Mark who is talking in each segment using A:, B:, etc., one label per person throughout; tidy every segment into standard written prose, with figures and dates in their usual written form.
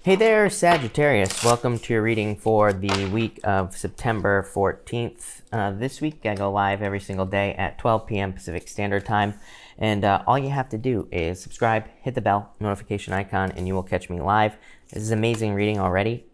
A: Hey there, Sagittarius. Welcome to your reading for the week of September 14th. This week, I go live every single day at 12 p.m. Pacific Standard Time. And all you have to do is subscribe, hit the bell notification icon, and you will catch me live. This is amazing reading already.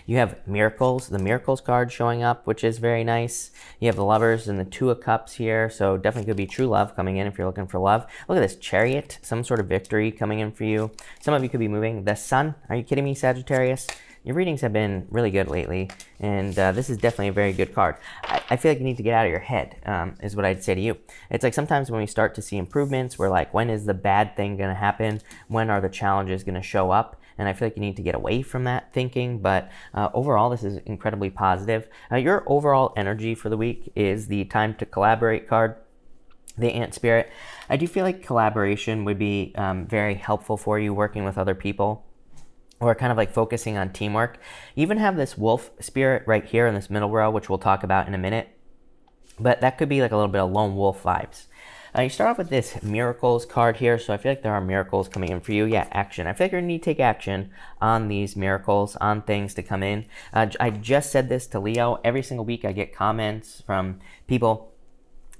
A: You have Miracles, the Miracles card showing up, which is very nice. You have the Lovers and the Two of Cups here, so definitely could be true love coming in if you're looking for love. Look at this, Chariot, some sort of victory coming in for you. Some of you could be moving. The Sun, are you kidding me, Sagittarius? Your readings have been really good lately, and this is definitely a very good card. I feel like you need to get out of your head, is what I'd say to you. It's like sometimes when we start to see improvements, we're like, when is the bad thing going to happen? When are the challenges going to show up? And I feel like you need to get away from that thinking, but overall, this is incredibly positive. Your overall energy for the week is the Time to Collaborate card, the Ant Spirit. I do feel like collaboration would be very helpful for you working with other people, or kind of like focusing on teamwork. You even have this Wolf Spirit right here in this middle row, which we'll talk about in a minute, but that could be like a little bit of lone wolf vibes. You start off with this Miracles card here, so I feel like there are miracles coming in for you. Yeah, action. I feel like you're going to need to take action on these miracles, on things to come in. I just said this to Leo. Every single week I get comments from people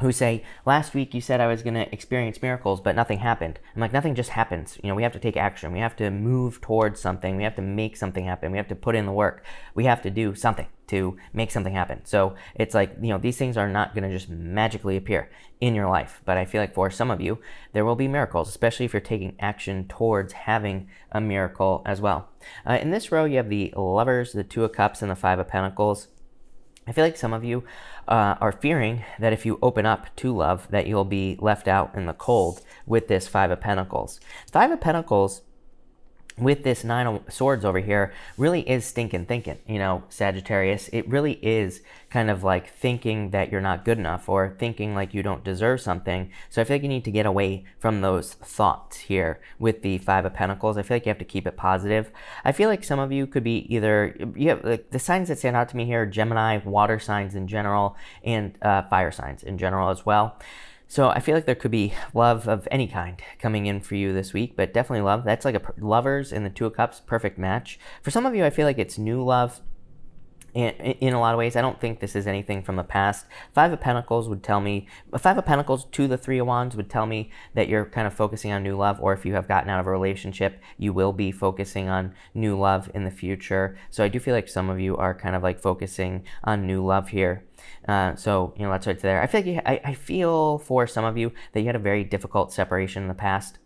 A: who say, last week you said I was going to experience miracles, but nothing happened. I'm like, nothing just happens. You know, we have to take action. We have to move towards something. We have to make something happen. We have to put in the work. We have to do something to make something happen. So it's like, you know, these things are not going to just magically appear in your life. But I feel like for some of you, there will be miracles, especially if you're taking action towards having a miracle as well. In this row, you have the Lovers, the Two of Cups, and the Five of Pentacles. I feel like some of you are fearing that if you open up to love, that you'll be left out in the cold with this Five of Pentacles. Five of Pentacles with this Nine of Swords over here really is stinking thinking, you know, Sagittarius. It really is kind of like thinking that you're not good enough or thinking like you don't deserve something. So I feel like you need to get away from those thoughts here with the Five of Pentacles. I feel like you have to keep it positive. I feel like some of you could be either, you have like the signs that stand out to me here, Gemini, water signs in general, and fire signs in general as well. So I feel like there could be love of any kind coming in for you this week, but definitely love. That's like a Lovers and the Two of Cups, perfect match. For some of you, I feel like it's new love in a lot of ways. I don't think this is anything from the past. Five of Pentacles would tell me, Five of Pentacles to the Three of Wands would tell me that you're kind of focusing on new love, or if you have gotten out of a relationship, you will be focusing on new love in the future. So I do feel like some of you are kind of like focusing on new love here. So, you know, that's right there. I feel like I feel for some of you that you had a very difficult separation in the past.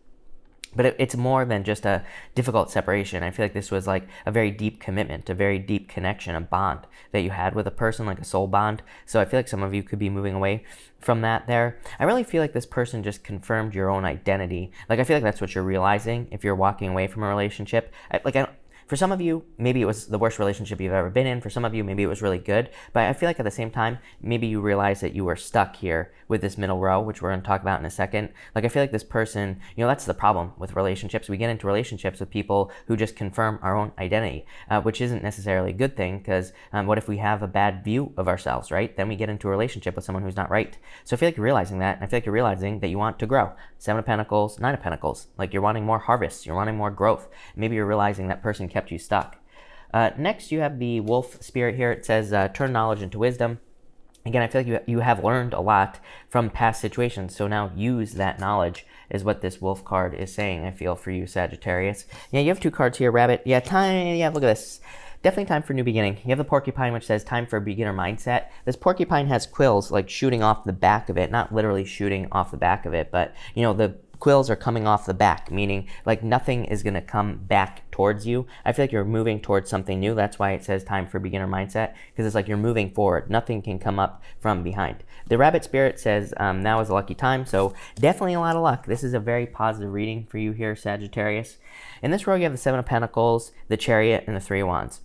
A: But it's more than just a difficult separation. I feel like this was like a very deep commitment, a very deep connection, a bond that you had with a person, like a soul bond. So I feel like some of you could be moving away from that there. I really feel like this person just confirmed your own identity. Like, I feel like that's what you're realizing if you're walking away from a relationship. For some of you, maybe it was the worst relationship you've ever been in. For some of you, maybe it was really good. But I feel like at the same time, maybe you realize that you were stuck here with this middle row, which we're going to talk about in a second. Like, I feel like this person, you know, that's the problem with relationships. We get into relationships with people who just confirm our own identity, which isn't necessarily a good thing, because what if we have a bad view of ourselves, right? Then we get into a relationship with someone who's not right. So I feel like you're realizing that, and I feel like you're realizing that you want to grow. Seven of Pentacles, Nine of Pentacles. Like, you're wanting more harvest. You're wanting more growth. Maybe you're realizing that person kept you stuck. Next, you have the Wolf Spirit here. It says, turn knowledge into wisdom. Again, I feel like you have learned a lot from past situations, so now use that knowledge is what this Wolf card is saying, I feel, for you, Sagittarius. Yeah, you have two cards here, Rabbit. Yeah, look at this. Definitely time for new beginning. You have the Porcupine, which says time for a beginner mindset. This Porcupine has quills like shooting off the back of it, not literally shooting off the back of it, but, you know, the quills are coming off the back, meaning like nothing is going to come back towards you. I feel like you're moving towards something new. That's why it says time for beginner mindset, because it's like you're moving forward. Nothing can come up from behind. The Rabbit Spirit says now is a lucky time, so definitely a lot of luck. This is a very positive reading for you here, Sagittarius. In this row, you have the Seven of Pentacles, the Chariot, and the Three of Wands.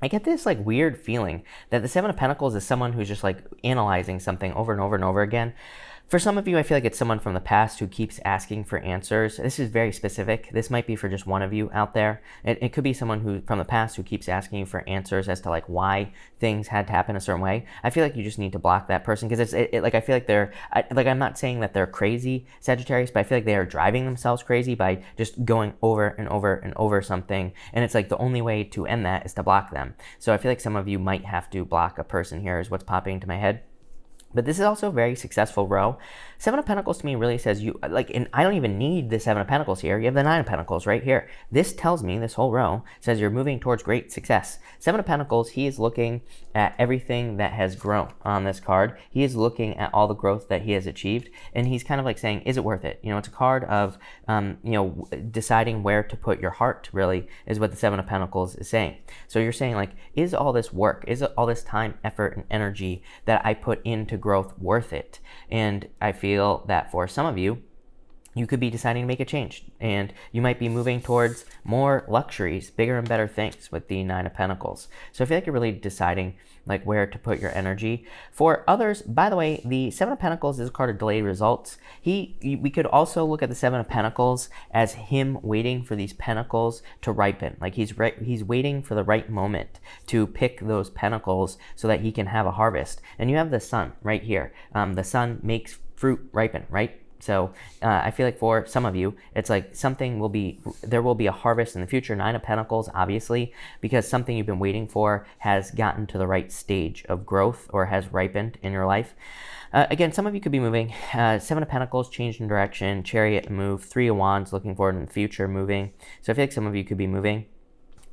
A: I get this like weird feeling that the Seven of Pentacles is someone who's just like analyzing something over and over and over again. For some of you, I feel like it's someone from the past who keeps asking for answers. This is very specific. This might be for just one of you out there. It could be someone who from the past who keeps asking you for answers as to like why things had to happen a certain way. I feel like you just need to block that person because like I feel like I'm not saying that they're crazy, Sagittarius, but I feel like they are driving themselves crazy by just going over and over and over something. And it's like the only way to end that is to block them. So I feel like some of you might have to block a person here is what's popping into my head. But this is also a very successful row. Seven of Pentacles to me really says you, like, and I don't even need the Seven of Pentacles here. You have the Nine of Pentacles right here. This tells me, this whole row says you're moving towards great success. Seven of Pentacles, he is looking at everything that has grown on this card. He is looking at all the growth that he has achieved. And he's kind of like saying, is it worth it? You know, it's a card of, deciding where to put your heart, really, is what the Seven of Pentacles is saying. So you're saying, like, is all this work, is all this time, effort, and energy that I put into growth worth it? And I feel that for some of you, you could be deciding to make a change, and you might be moving towards more luxuries, bigger and better things with the Nine of Pentacles. So I feel like you're really deciding like where to put your energy. For others, by the way, the Seven of Pentacles is a card of delayed results. We could also look at the Seven of Pentacles as him waiting for these pentacles to ripen. Like he's waiting for the right moment to pick those pentacles so that he can have a harvest. And you have the sun right here. The sun makes fruit ripen, right? So I feel like for some of you, it's like there will be a harvest in the future. Nine of Pentacles, obviously, because something you've been waiting for has gotten to the right stage of growth or has ripened in your life. Again, some of you could be moving. Seven of Pentacles, change in direction. Chariot, move. Three of Wands, looking forward in the future, moving. So I feel like some of you could be moving.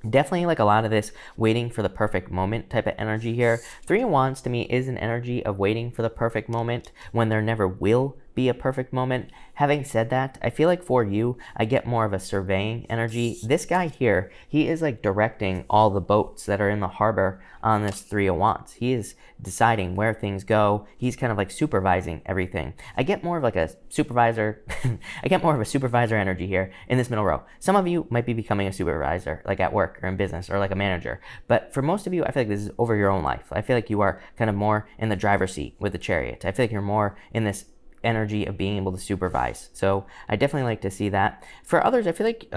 A: Definitely like a lot of this waiting for the perfect moment type of energy here. Three of Wands to me is an energy of waiting for the perfect moment when there never will be a perfect moment. Having said that, I feel like for you, I get more of a surveying energy. This guy here, he is like directing all the boats that are in the harbor on this Three of Wands. He is deciding where things go. He's kind of like supervising everything. I get more of like a supervisor. I get more of a supervisor energy here in this middle row. Some of you might be becoming a supervisor, like at work or in business or like a manager. But for most of you, I feel like this is over your own life. I feel like you are kind of more in the driver's seat with the Chariot. I feel like you're more in this energy of being able to supervise. So I definitely like to see that. For others, I feel like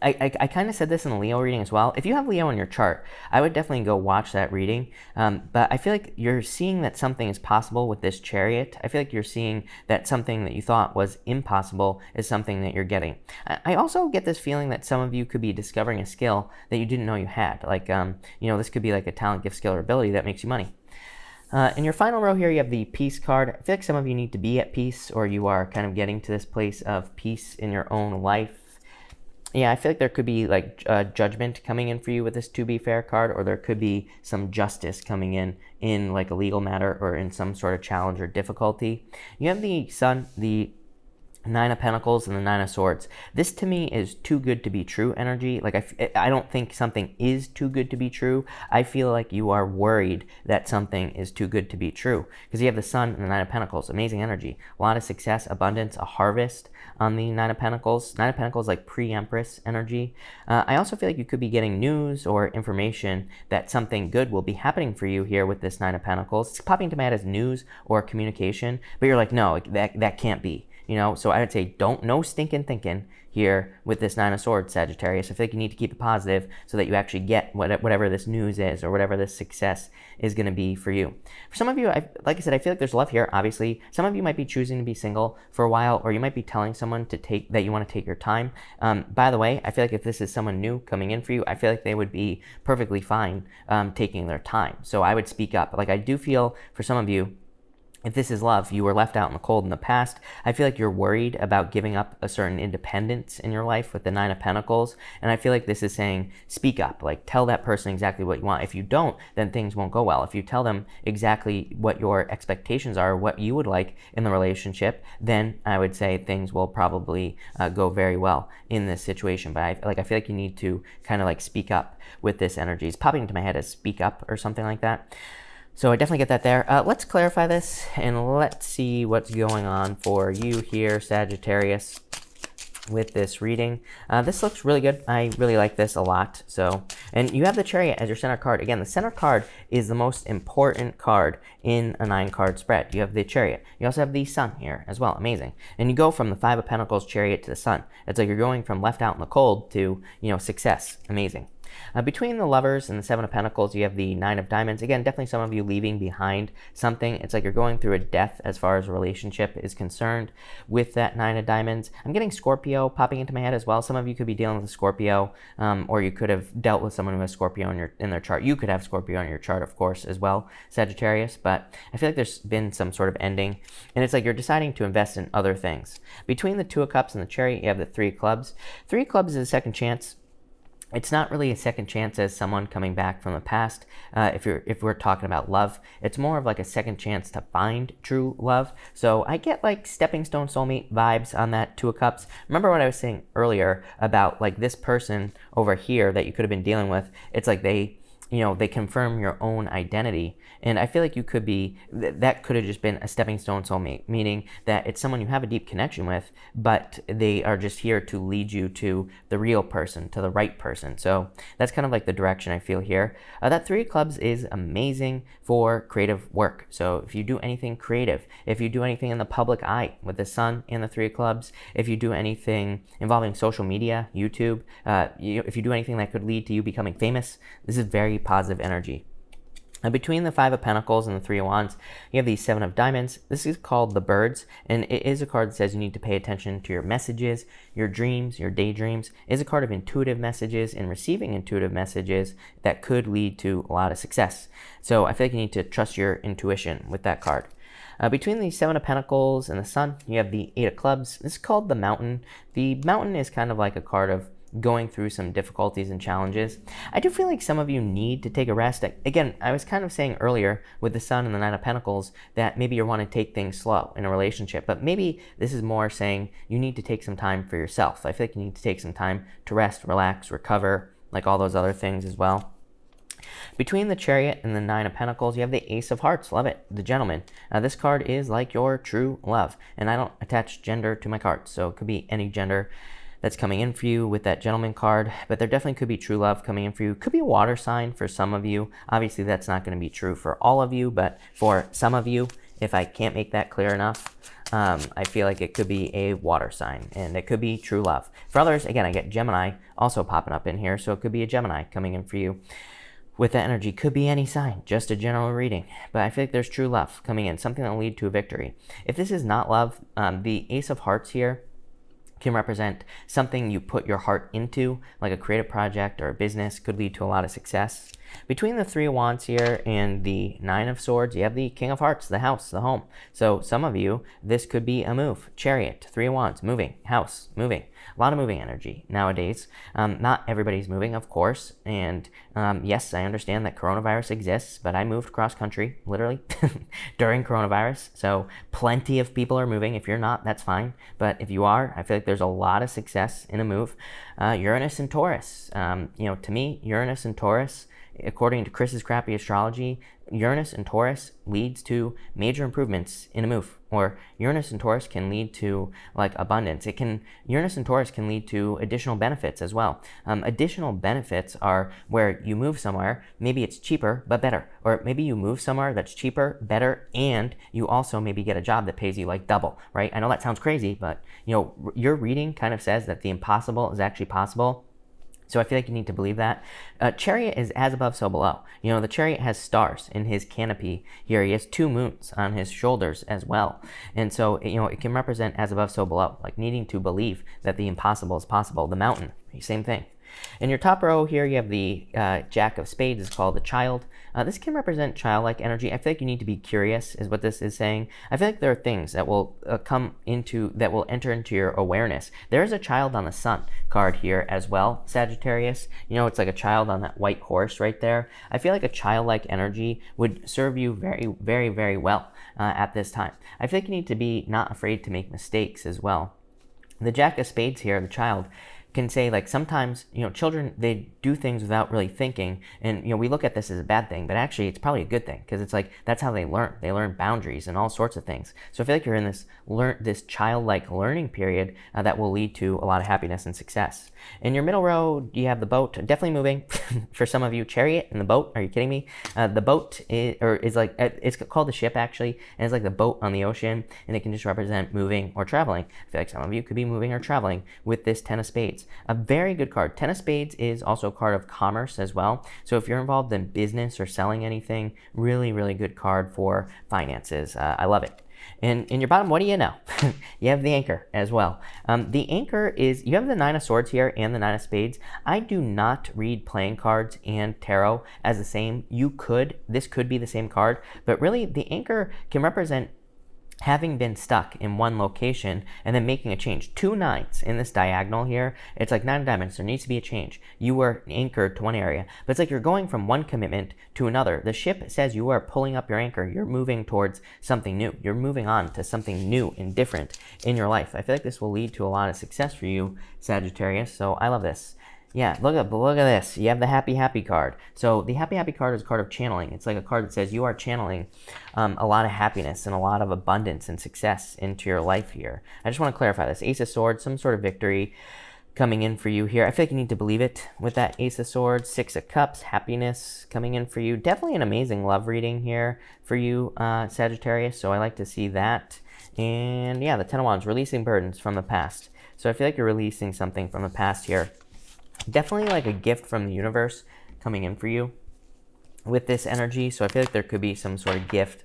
A: I kind of said this in the Leo reading as well. If you have Leo in your chart, I would definitely go watch that reading. But I feel like you're seeing that something is possible with this Chariot. I feel like you're seeing that something that you thought was impossible is something that you're getting. I also get this feeling that some of you could be discovering a skill that you didn't know you had. Like, this could be like a talent, gift, skill, or ability that makes you money. In your final row here, you have the peace card. I feel like some of you need to be at peace, or you are kind of getting to this place of peace in your own life. Yeah, I feel like there could be like judgment coming in for you with this To Be Fair card, or there could be some justice coming in like a legal matter or in some sort of challenge or difficulty. You have the Sun, the Nine of Pentacles, and the Nine of Swords. This to me is too good to be true energy. Like I don't think something is too good to be true. I feel like you are worried that something is too good to be true because you have the Sun and the Nine of Pentacles. Amazing energy, a lot of success, abundance, a harvest on the Nine of Pentacles. Nine of Pentacles like pre-Empress energy. I also feel like you could be getting news or information that something good will be happening for you here with this Nine of Pentacles. It's popping to my head as news or communication, but you're like, no, that can't be. So I would say no stinking thinking here with this Nine of Swords, Sagittarius. I feel like you need to keep it positive so that you actually get whatever this news is or whatever this success is going to be for you. For some of you, like I said, I feel like there's love here, obviously. Some of you might be choosing to be single for a while, or you might be telling someone that you want to take your time. By the way, I feel like if this is someone new coming in for you, I feel like they would be perfectly fine taking their time. So I would speak up. Like I do feel for some of you, if this is love, you were left out in the cold in the past. I feel like you're worried about giving up a certain independence in your life with the Nine of Pentacles. And I feel like this is saying, speak up, like tell that person exactly what you want. If you don't, then things won't go well. If you tell them exactly what your expectations are, what you would like in the relationship, then I would say things will probably go very well in this situation. But I feel like you need to kind of like speak up with this energy. It's popping into my head as speak up or something like that. So I definitely get that there. Let's clarify this and let's see what's going on for you here, Sagittarius. with this reading. This looks really good. I really like this a lot. So, and you have the Chariot as your center card. Again, the center card is the most important card in a 9-card spread. You have the Chariot. You also have the Sun here as well. Amazing. And you go from the 5 of Pentacles, Chariot, to the Sun. It's like you're going from left out in the cold to, success. Amazing. Between the Lovers and the 7 of Pentacles, you have the 9 of Diamonds. Again, definitely some of you leaving behind something. It's like you're going through a death as far as a relationship is concerned with that 9 of Diamonds. I'm getting Scorpio popping into my head as well. Some of you could be dealing with a Scorpio, or you could have dealt with someone who has Scorpio in their chart. You could have Scorpio on your chart, of course, as well, Sagittarius. But I feel like there's been some sort of ending, and it's like you're deciding to invest in other things. Between the 2 of Cups and the Chariot, you have the 3 of Clubs. 3 of Clubs is a second chance. It's not really a second chance as someone coming back from the past. If we're talking about love, it's more of like a second chance to find true love. So I get like stepping stone soulmate vibes on that 2 of Cups. Remember what I was saying earlier about like this person over here that you could have been dealing with? It's like they confirm your own identity. And I feel like you could be, that could have just been a stepping stone soulmate, meaning that it's someone you have a deep connection with, but they are just here to lead you to the real person, to the right person. So that's kind of like the direction I feel here. That 3 of Clubs is amazing for creative work. So if you do anything creative, if you do anything in the public eye with the Sun and the 3 of Clubs, if you do anything involving social media, YouTube, if you do anything that could lead to you becoming famous, this is very positive energy. Between the 5 of Pentacles and the 3 of Wands, you have the 7 of Diamonds. This is called the Birds, and it is a card that says you need to pay attention to your messages, your dreams, your daydreams. It is a card of intuitive messages and receiving intuitive messages that could lead to a lot of success. So I feel like you need to trust your intuition with that card. Between the 7 of Pentacles and the Sun, you have the 8 of Clubs. This is called the Mountain. The Mountain is kind of like a card of going through some difficulties and challenges. I do feel like some of you need to take a rest. Again, I was kind of saying earlier with the Sun and the 9 of Pentacles that maybe you want to take things slow in a relationship, but maybe this is more saying you need to take some time for yourself. I feel like you need to take some time to rest, relax, recover, like all those other things as well. Between the Chariot and the 9 of Pentacles, you have the Ace of Hearts. Love it. The Gentleman. This card is like your true love, and I don't attach gender to my cards, so it could be any gender that's coming in for you with that Gentleman card, but there definitely could be true love coming in for you. Could be a water sign for some of you. Obviously, that's not going to be true for all of you, but for some of you, if I can't make that clear enough, I feel like it could be a water sign, and it could be true love. For others, again, I get Gemini also popping up in here, so it could be a Gemini coming in for you. With that energy, could be any sign, just a general reading. But I feel like there's true love coming in, something that will lead to a victory. If this is not love, the Ace of Hearts here can represent something you put your heart into, like a creative project or a business, could lead to a lot of success. Between the 3 of Wands here and the 9 of Swords, you have the King of Hearts, the house, the home. So some of you, this could be a move. Chariot, 3 of Wands, moving, house, moving. A lot of moving energy nowadays. Not everybody's moving, of course. And yes, I understand that coronavirus exists, but I moved cross country, literally, during coronavirus. So plenty of people are moving. If you're not, that's fine. But if you are, I feel like there's a lot of success in a move. Uranus and Taurus. To me, Uranus and Taurus, according to Chris's crappy astrology, Uranus and Taurus leads to major improvements in a move. Or Uranus and Taurus can lead to like abundance. Uranus and Taurus can lead to additional benefits as well. Additional benefits are where you move somewhere, maybe it's cheaper but better. Or maybe you move somewhere that's cheaper, better, and you also maybe get a job that pays you like double, right? I know that sounds crazy, but your reading kind of says that the impossible is actually possible. So I feel like you need to believe that. Chariot is as above, so below. The Chariot has stars in his canopy here. He has 2 moons on his shoulders as well. And so, it can represent as above, so below, like needing to believe that the impossible is possible. The Mountain, same thing. In your top row here, you have the Jack of Spades. It's called the Child. This can represent childlike energy. I feel like you need to be curious, is what this is saying. I feel like there are things that will enter into your awareness. There is a child on the Sun card here as well, Sagittarius. It's like a child on that white horse right there. I feel like a childlike energy would serve you very, very, very well at this time. I feel like you need to be not afraid to make mistakes as well. The Jack of Spades here, the Child, can say like sometimes, children, they do things without really thinking. And, we look at this as a bad thing, but actually it's probably a good thing because it's like that's how they learn. They learn boundaries and all sorts of things. So I feel like you're in this childlike learning period that will lead to a lot of happiness and success. In your middle row, you have the boat, definitely moving. For some of you, Chariot and the boat. Are you kidding me? The boat is like, it's called the ship actually, and it's like the boat on the ocean, and it can just represent moving or traveling. I feel like some of you could be moving or traveling with this Ten of Spades. A very good card. Ten of Spades is also a card of commerce as well. So if you're involved in business or selling anything, really, really good card for finances. I love it. And in your bottom, what do you know? You have the Anchor as well. The Anchor is, you have the Nine of Swords here and the Nine of Spades. I do not read playing cards and tarot as the same. This could be the same card, but really the Anchor can represent having been stuck in one location and then making a change. 2 nines in this diagonal here. It's like 9 of diamonds. There needs to be a change. You were anchored to one area, but it's like you're going from one commitment to another. The ship says you are pulling up your anchor. You're moving towards something new. You're moving on to something new and different in your life. I feel like this will lead to a lot of success for you, Sagittarius. So I love this. Yeah, look at this. You have the happy card. So the happy card is a card of channeling. It's like a card that says you are channeling a lot of happiness and a lot of abundance and success into your life here. I just want to clarify this. Ace of Swords, some sort of victory coming in for you here. I feel like you need to believe it with that Ace of Swords. 6 of Cups, happiness coming in for you. Definitely an amazing love reading here for you, Sagittarius. So I like to see that. And yeah, the Ten of Wands, releasing burdens from the past. So I feel like you're releasing something from the past here. Definitely like a gift from the universe coming in for you with this energy. So I feel like there could be some sort of gift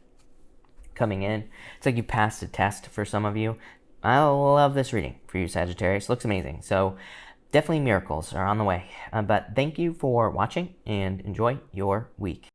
A: coming in. It's like you passed a test for some of you. I love this reading for you, Sagittarius. Looks amazing. So definitely miracles are on the way. But thank you for watching and enjoy your week.